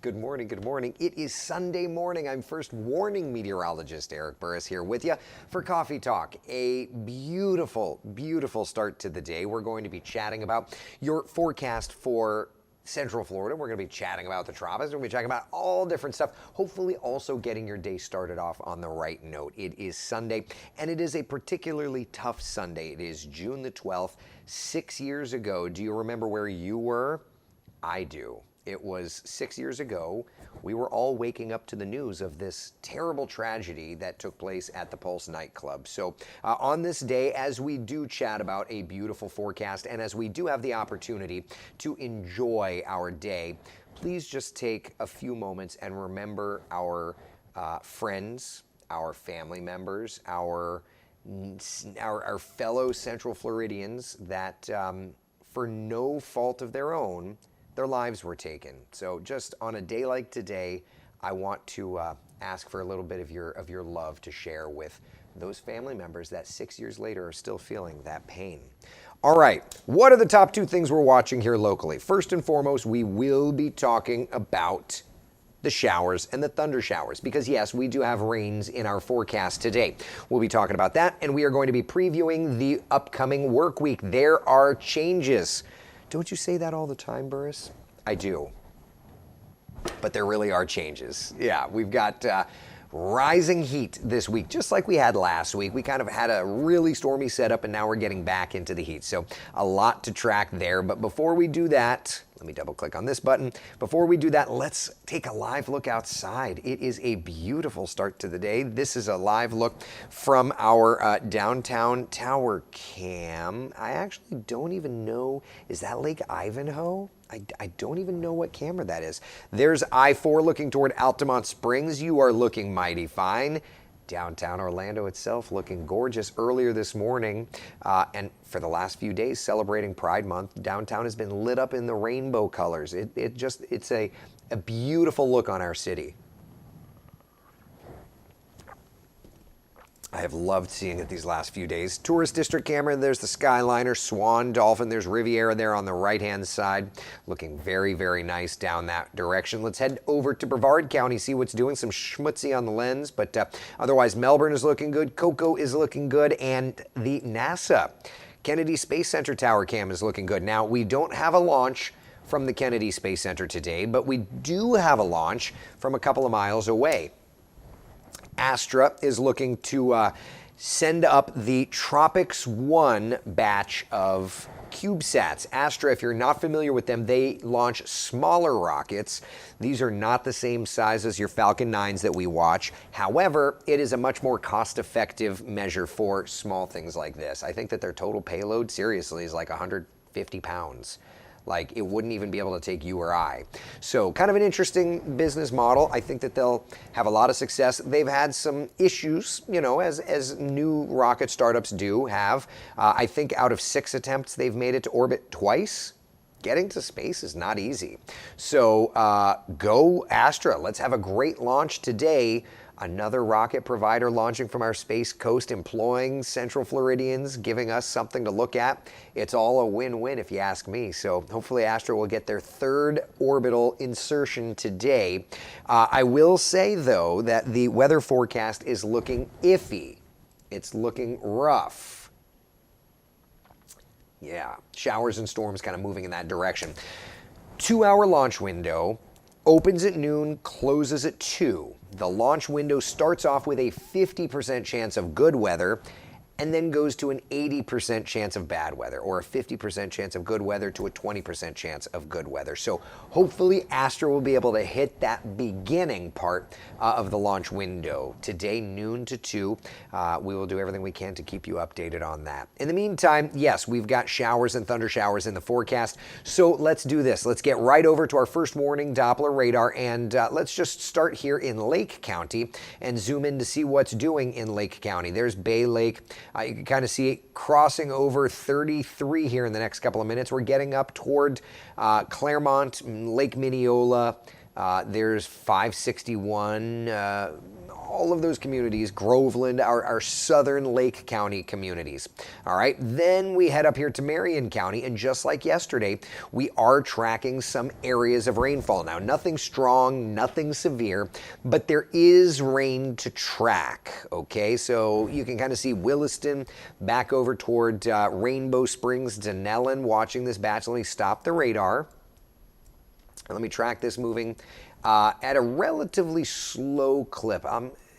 Good morning, good morning. It is Sunday morning. I'm first warning meteorologist Eric Burris here with you for Coffee Talk. A beautiful, beautiful start to the day. We're going to be chatting about your forecast for Central Florida. We're going to be chatting about the tropics. We're going to be chatting about all different stuff, hopefully also getting your day started off on the right note. It is Sunday, and it is a particularly tough Sunday. It is June the 12th, 6 years ago. Do you remember where you were? I do. It was 6 years ago. We were all waking up to the news of this terrible tragedy that took place at the Pulse nightclub. So on this day, as we do chat about a beautiful forecast and as we do have the opportunity to enjoy our day, please just take a few moments and remember our friends, our family members, our fellow Central Floridians that for no fault of their own, their lives were taken. So just on a day like today, I want to ask for a little bit of your love to share with those family members that 6 years later are still feeling that pain. All right, what are the top two things we're watching here locally? First and foremost, we will be talking about the showers and the thunder showers, because yes, we do have rains in our forecast today. We'll be talking about that, and we are going to be previewing the upcoming work week. There are changes. Don't you say that all the time, Burris? I do. But there really are changes. Yeah, we've got rising heat this week, just like we had last week. We kind of had a really stormy setup, and now we're getting back into the heat. So a lot to track there. But before we do that, let me double click on this button. Before we do that, let's take a live look outside. It is a beautiful start to the day. This is a live look from our downtown tower cam. I actually don't even know, is that Lake Ivanhoe? I don't even know what camera that is. There's I-4 looking toward Altamont Springs. You are looking mighty fine. Downtown Orlando itself looking gorgeous earlier this morning, and for the last few days celebrating Pride Month, downtown has been lit up in the rainbow colors. It's a beautiful look on our city. I have loved seeing it these last few days. Tourist District camera, there's the Skyliner, Swan, Dolphin, there's Riviera there on the right-hand side. Looking very, very nice down that direction. Let's head over to Brevard County, see what's doing. Some schmutzy on the lens, but otherwise Melbourne is looking good, Cocoa is looking good, and the NASA Kennedy Space Center tower cam is looking good. Now, we don't have a launch from the Kennedy Space Center today, but we do have a launch from a couple of miles away. Astra is looking to send up the Tropics 1 batch of CubeSats. Astra, if you're not familiar with them, they launch smaller rockets. These are not the same size as your Falcon 9s that we watch. However, it is a much more cost-effective measure for small things like this. I think that their total payload, seriously, is like 150 pounds. Like, it wouldn't even be able to take you or I. So kind of an interesting business model. I think that they'll have a lot of success. They've had some issues, you know, as new rocket startups do have. I think out of 6 attempts, they've made it to orbit twice. Getting to space is not easy. So go Astra. Let's have a great launch today. Another rocket provider launching from our Space Coast, employing Central Floridians, giving us something to look at. It's all a win-win if you ask me. So hopefully Astra will get their 3rd orbital insertion today. I will say, though, that the weather forecast is looking iffy. It's looking rough. Yeah, showers and storms kind of moving in that direction. 2-hour launch window. Opens at noon, closes at 2. The launch window starts off with a 50% chance of good weather and then goes to an 80% chance of bad weather, or a 50% chance of good weather to a 20% chance of good weather. So hopefully Astra will be able to hit that beginning part of the launch window. Today, noon to 2. We will do everything we can to keep you updated on that. In the meantime, yes, we've got showers and thunder showers in the forecast. So let's do this. Let's get right over to our first warning Doppler radar, and let's just start here in Lake County and zoom in to see what's doing in Lake County. There's Bay Lake. You can kind of see it crossing over 33 here in the next couple of minutes. We're getting up toward Claremont, Lake Minneola, There's 561, all of those communities, Groveland, our southern Lake County communities. All right, then we head up here to Marion County, and just like yesterday, we are tracking some areas of rainfall. Now, nothing strong, nothing severe, but there is rain to track, okay? So you can kind of see Williston back over toward Rainbow Springs, Denellen, watching this batch. Let me stop the radar. Let me track this moving at a relatively slow clip.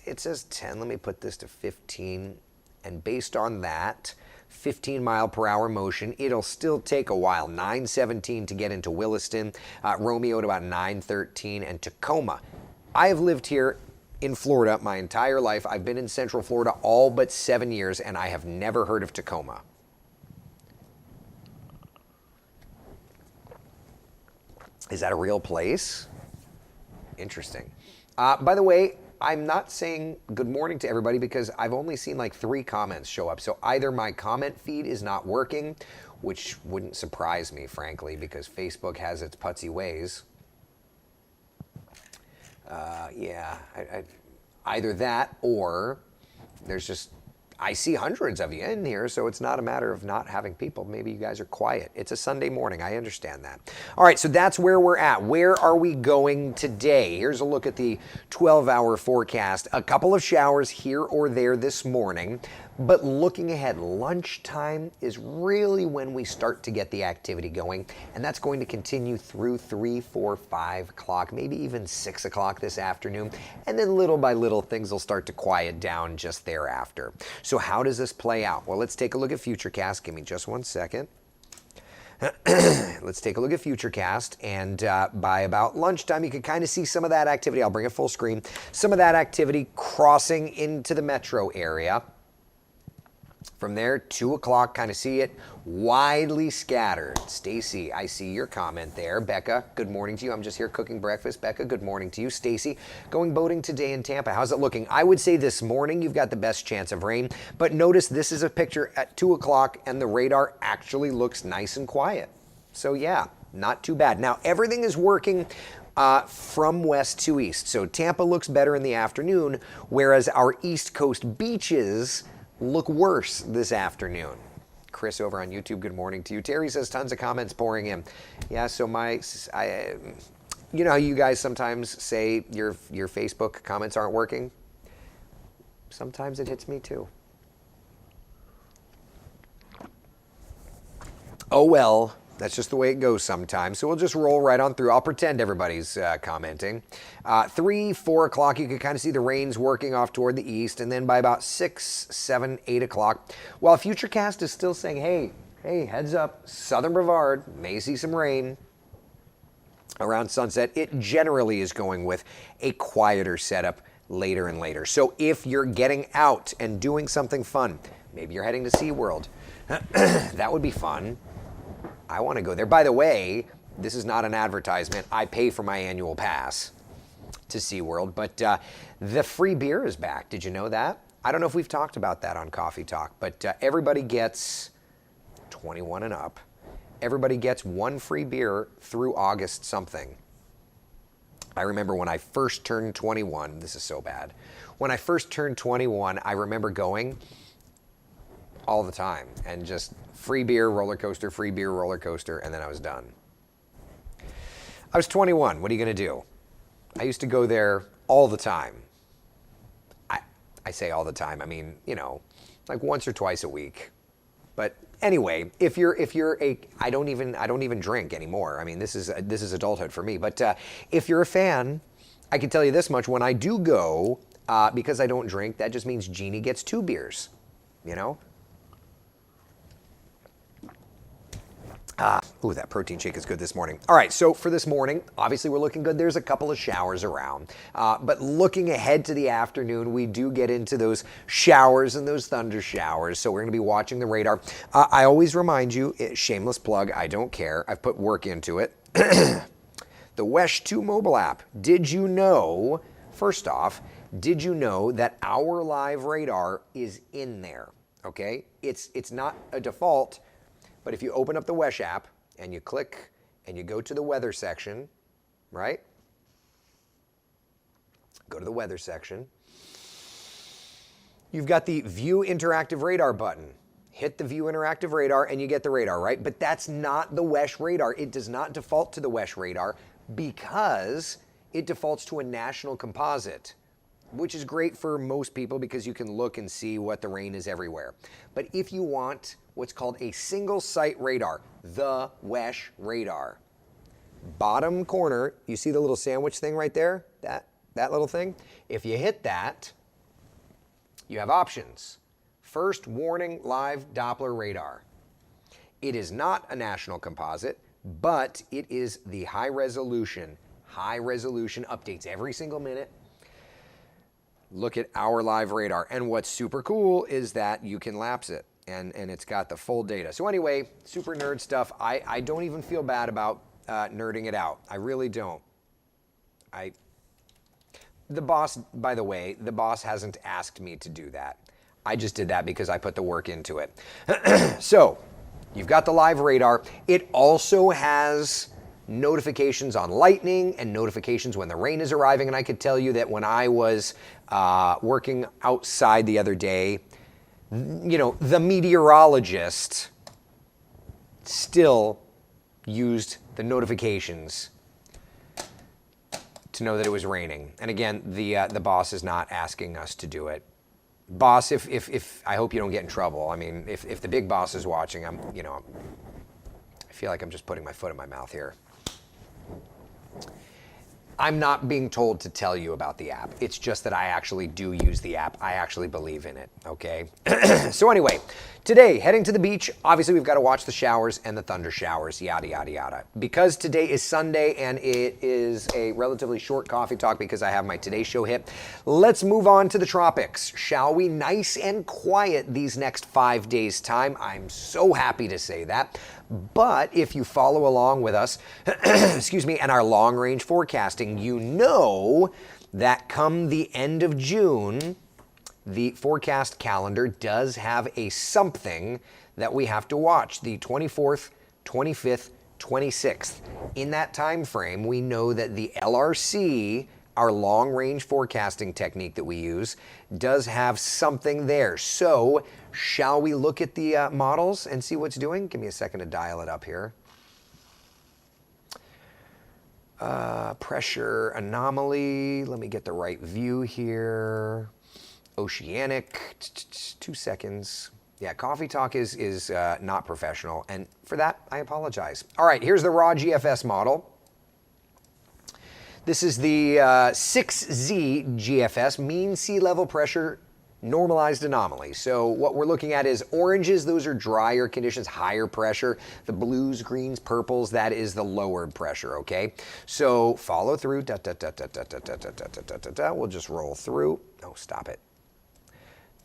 It says 10. Let me put this to 15. And based on that, 15 mile per hour motion, it'll still take a while. 9:17 to get into Williston, Romeo at about 9:13, and Tacoma. I have lived here in Florida my entire life. I've been in Central Florida all but 7 years, and I have never heard of Tacoma. Is that a real place? Interesting. By the way, I'm not saying good morning to everybody because I've only seen like 3 comments show up. So either my comment feed is not working, which wouldn't surprise me, frankly, because Facebook has its putsy ways. Either that or there's just, I see hundreds of you in here, so it's not a matter of not having people. Maybe you guys are quiet. It's a Sunday morning. I understand that. All right, so that's where we're at. Where are we going today? Here's a look at the 12-hour forecast. A couple of showers here or there this morning, but looking ahead, lunchtime is really when we start to get the activity going, and that's going to continue through 3, 4, 5 o'clock, maybe even 6 o'clock this afternoon, and then little by little things will start to quiet down just thereafter. So how does this play out? Well, let's take a look at Futurecast. Give me just 1 second. Let's take a look at Futurecast, and by about lunchtime, you can kind of see some of that activity. I'll bring it full screen. Some of that activity crossing into the metro area. From there, 2 o'clock, kind of see it widely scattered. Stacy, I see your comment there. Becca, good morning to you. I'm just here cooking breakfast. Becca, good morning to you. Stacy, going boating today in Tampa. How's it looking? I would say this morning you've got the best chance of rain, but notice this is a picture at 2 o'clock and the radar actually looks nice and quiet. So yeah, not too bad. Now everything is working from west to east. So Tampa looks better in the afternoon, whereas our East Coast beaches look worse this afternoon. Chris over on YouTube, good morning to you. Terry says tons of comments pouring in. Yeah, so you know how you guys sometimes say your Facebook comments aren't working? Sometimes it hits me too. Oh well, that's just the way it goes sometimes. So we'll just roll right on through. I'll pretend everybody's commenting. 3, 4 o'clock, you can kind of see the rains working off toward the east. And then by about 6, 7, 8 o'clock, while Futurecast is still saying, hey, heads up, southern Brevard may see some rain around sunset, it generally is going with a quieter setup later and later. So if you're getting out and doing something fun, maybe you're heading to SeaWorld, that would be fun. I want to go there. By the way, this is not an advertisement. I pay for my annual pass to SeaWorld, but the free beer is back. Did you know that? I don't know if we've talked about that on Coffee Talk, but everybody gets 21 and up. Everybody gets 1 free beer through August something. I remember when I first turned 21, this is so bad. When I first turned 21, I remember going all the time and just free beer, roller coaster, free beer, roller coaster, and then I was done. I was 21. What are you going to do? I used to go there all the time. I say all the time. I mean, you know, like once or twice a week. But anyway, if you're a, I don't even drink anymore. I mean, this is adulthood for me. But if you're a fan, I can tell you this much: when I do go, because I don't drink, that just means Jeannie gets 2 beers. You know. Ooh, that protein shake is good this morning. All right, so for this morning, obviously we're looking good. There's a couple of showers around. But looking ahead to the afternoon, we do get into those showers and those thunder showers. So we're going to be watching the radar. I always remind you, shameless plug, I don't care. I've put work into it. The WESH 2 mobile app. Did you know, first off, did you know that our live radar is in there? Okay, it's not a default. But if you open up the WESH app and you click and you go to the weather section, right? Go to the weather section. You've got the View Interactive Radar button. Hit the View Interactive Radar and you get the radar, right? But that's not the WESH radar. It does not default to the WESH radar because it defaults to a national composite, which is great for most people because you can look and see what the rain is everywhere. But if you want what's called a single site radar, the WESH radar, bottom corner, you see the little sandwich thing right there? That little thing? If you hit that, you have options. First, warning, live Doppler radar. It is not a national composite, but it is the high resolution updates every single minute. Look at our live radar. And what's super cool is that you can lapse it and it's got the full data. So anyway, super nerd stuff. I don't even feel bad about nerding it out. I really don't. The boss, by the way, the boss hasn't asked me to do that. I just did that because I put the work into it. So, you've got the live radar. It also has notifications on lightning and notifications when the rain is arriving. And I could tell you that when I was working outside the other day, you know, the meteorologist still used the notifications to know that it was raining. And again, the boss is not asking us to do it. Boss, if I hope you don't get in trouble. I mean, if the big boss is watching, I feel like I'm just putting my foot in my mouth here. I'm not being told to tell you about the app. It's just that I actually do use the app. I actually believe in it, okay? So anyway, today, heading to the beach. Obviously, we've got to watch the showers and the thunder showers, yada, yada, yada. Because today is Sunday and it is a relatively short coffee talk because I have my Today Show hit, let's move on to the tropics, shall we? Nice and quiet these next 5 days' time. I'm so happy to say that. But if you follow along with us, excuse me, and our long-range forecasting, you know that come the end of June, the forecast calendar does have a something that we have to watch, the 24th, 25th, 26th. In that time frame, we know that the LRC, our long-range forecasting technique that we use, does have something there. So, shall we look at the models and see what's doing? Give me a second to dial it up here. Pressure anomaly. Let me get the right view here. Oceanic. 2 seconds. Yeah, Coffee Talk is not professional, and for that, I apologize. All right, here's the raw GFS model. This is the 6Z GFS, mean sea level pressure normalized anomaly. So what we're looking at is oranges, those are drier conditions, higher pressure. The blues, greens, purples, that is the lowered pressure, okay? So follow through, we'll just roll through. Oh, stop it.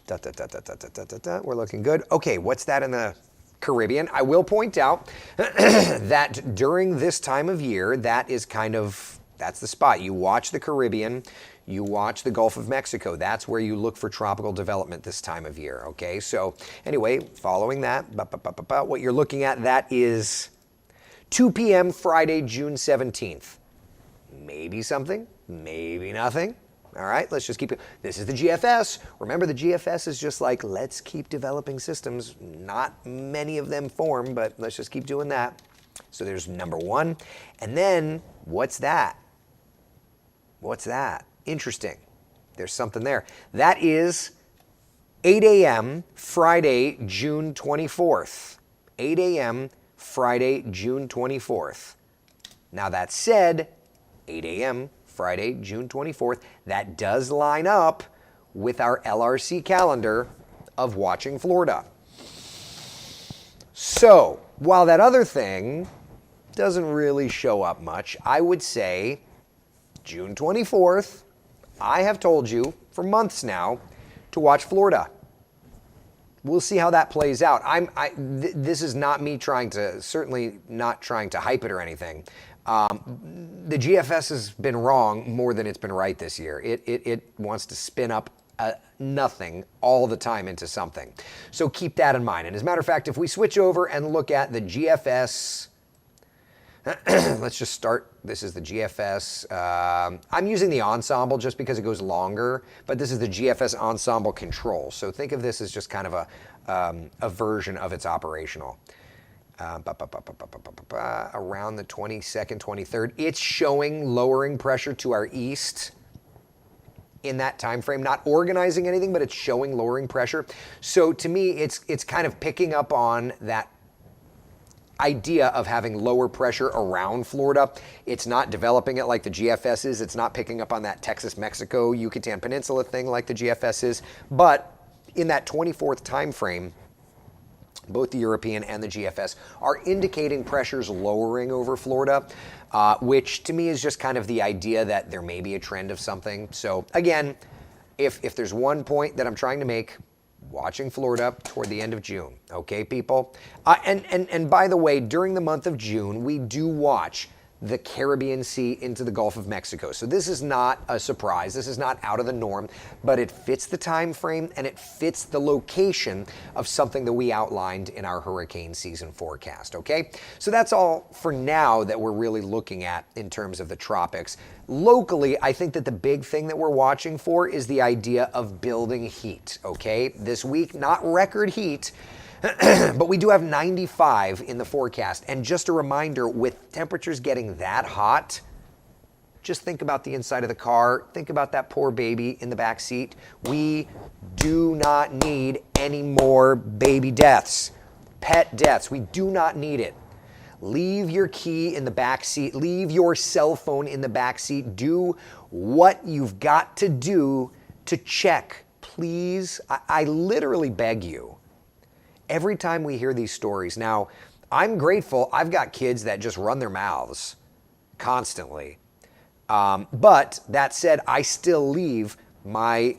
We're looking good. Okay, what's that in the Caribbean? I will point out that during this time of year, that is kind of, that's the spot. You watch the Caribbean, you watch the Gulf of Mexico. That's where you look for tropical development this time of year, okay? So anyway, following that, what you're looking at, that is 2 p.m. Friday, June 17th. Maybe something, maybe nothing. All right, let's just keep it. This is the GFS. Remember, the GFS is just like, let's keep developing systems. Not many of them form, but let's just keep doing that. So there's number one. And then, what's that? What's that? Interesting. There's something there. That is 8 a.m. Friday, June 24th. 8 a.m. Friday, June 24th. Now that said, 8 a.m. Friday, June 24th, that does line up with our LRC calendar of watching Florida. So, while that other thing doesn't really show up much, I would say June 24th, I have told you for months now to watch Florida. We'll see how that plays out. This is not me certainly not trying to hype it or anything. The GFS has been wrong more than it's been right this year. It wants to spin up nothing all the time into something. So keep that in mind. And as a matter of fact, if we switch over and look at the GFS Let's just start. This is the GFS. I'm using the Ensemble just because it goes longer, but this is the GFS Ensemble Control. So think of this as just kind of a version of its operational. Around the 22nd, 23rd, it's showing lowering pressure to our east in that time frame, not organizing anything, but it's showing lowering pressure. So to me, it's kind of picking up on that idea of having lower pressure around Florida. It's not developing it like the GFS is. It's not picking up on that Texas, Mexico, Yucatan Peninsula thing like the GFS is. But in that 24th time frame, both the European and the GFS are indicating pressures lowering over Florida, which to me is just kind of the idea that there may be a trend of something. So again, if there's one point that I'm trying to make, watching Florida toward the end of June, okay, people? And by the way, during the month of June, we do watch the Caribbean Sea into the Gulf of Mexico. So this is not a surprise. This is not out of the norm, but it fits the time frame and it fits the location of something that we outlined in our hurricane season forecast, okay? So that's all for now that we're really looking at in terms of the tropics. Locally, I think that the big thing that we're watching for is the idea of building heat, okay? This week, not record heat, but we do have 95 in the forecast. And just a reminder, with temperatures getting that hot, just think about the inside of the car. Think about that poor baby in the back seat. We do not need any more baby deaths, pet deaths. We do not need it. Leave your key in the back seat. Leave your cell phone in the back seat. Do what you've got to do to check. Please, I literally beg you. Every time we hear these stories, now, I'm grateful I've got kids that just run their mouths constantly. But that said, I still leave my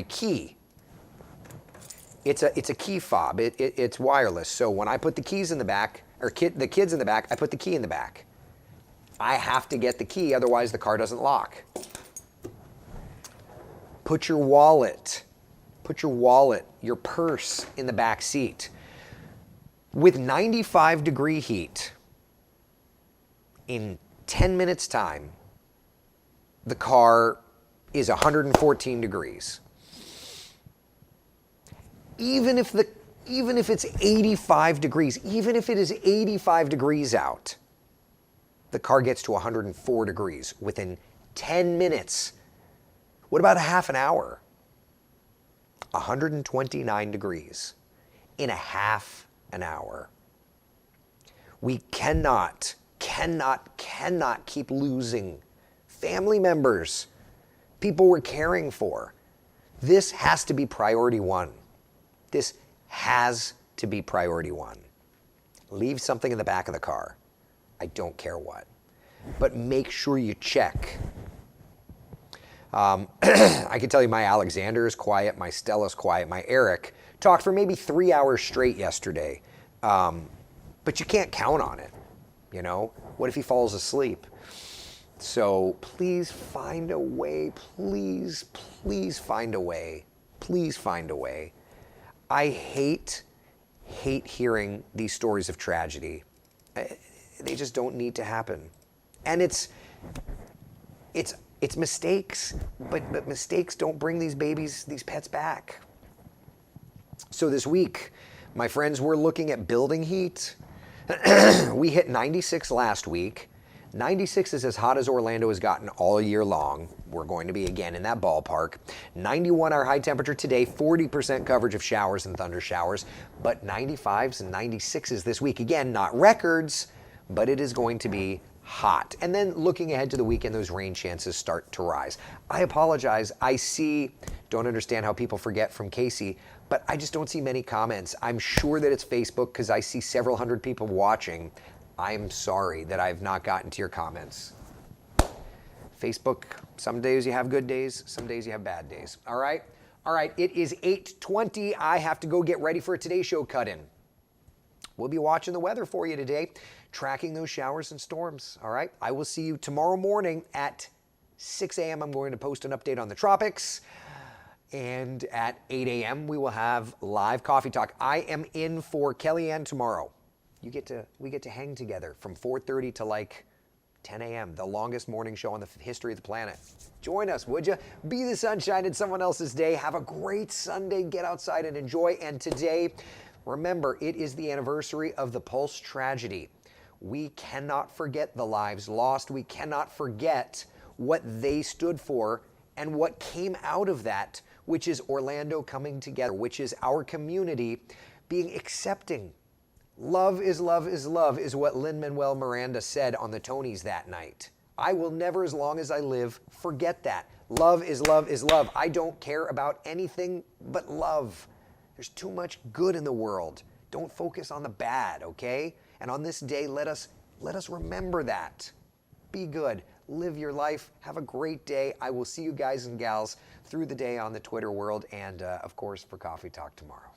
key. It's a key fob. It's wireless. So when I put the keys in the back, or the kids in the back, I put the key in the back. I have to get the key, otherwise the car doesn't lock. Put your wallet, your purse in the back seat. With 95-degree heat, in 10 minutes time, the car is 114 degrees. Even if it's 85 degrees, even if it is 85 degrees out, the car gets to 104 degrees within 10 minutes. What about a half an hour? 129 degrees in a half an hour. We cannot keep losing family members, people we're caring for. This has to be priority one. This has to be priority one. Leave something in the back of the car. I don't care what. But make sure you check. I can tell you my Alexander is quiet, my Stella's quiet, my Eric talked for maybe 3 hours straight yesterday. But you can't count on it, you know? What if he falls asleep? So please find a way, please find a way. Please find a way. I hate hearing these stories of tragedy. They just don't need to happen. And it's mistakes, but mistakes don't bring these babies, these pets back. So this week, my friends, we're looking at building heat. We hit 96 last week. 96 is as hot as Orlando has gotten all year long. We're going to be again in that ballpark. 91 our high temperature today, 40% coverage of showers and thunder showers, but 95s and 96s this week. Again, not records, but it is going to be hot. And then looking ahead to the weekend, those rain chances start to rise. I apologize. Don't understand how people forget from Casey, but I just don't see many comments. I'm sure that it's Facebook because I see several hundred people watching. I'm sorry that I've not gotten to your comments. Facebook, some days you have good days, some days you have bad days. All right? All right, it is 8:20. I have to go get ready for a Today Show cut-in. We'll be watching the weather for you today, tracking those showers and storms. All right? I will see you tomorrow morning at 6 a.m. I'm going to post an update on the tropics. And at 8 a.m. we will have live coffee talk. I am in for Kellyanne tomorrow. we get to hang together from 4:30 to like 10 a.m., the longest morning show on the history of the planet. Join us, would you? Be the sunshine in someone else's day. Have a great Sunday. Get outside and enjoy. And today, remember, it is the anniversary of the Pulse tragedy. We cannot forget the lives lost. We cannot forget what they stood for and what came out of that, which is Orlando coming together, which is our community being accepting. Love is love is love is what Lin-Manuel Miranda said on the Tonys that night. I will never, as long as I live, forget that. Love is love is love. I don't care about anything but love. There's too much good in the world. Don't focus on the bad, okay? And on this day, let us remember that. Be good. Live your life. Have a great day. I will see you guys and gals through the day on the Twitter world and, of course, for Coffee Talk tomorrow.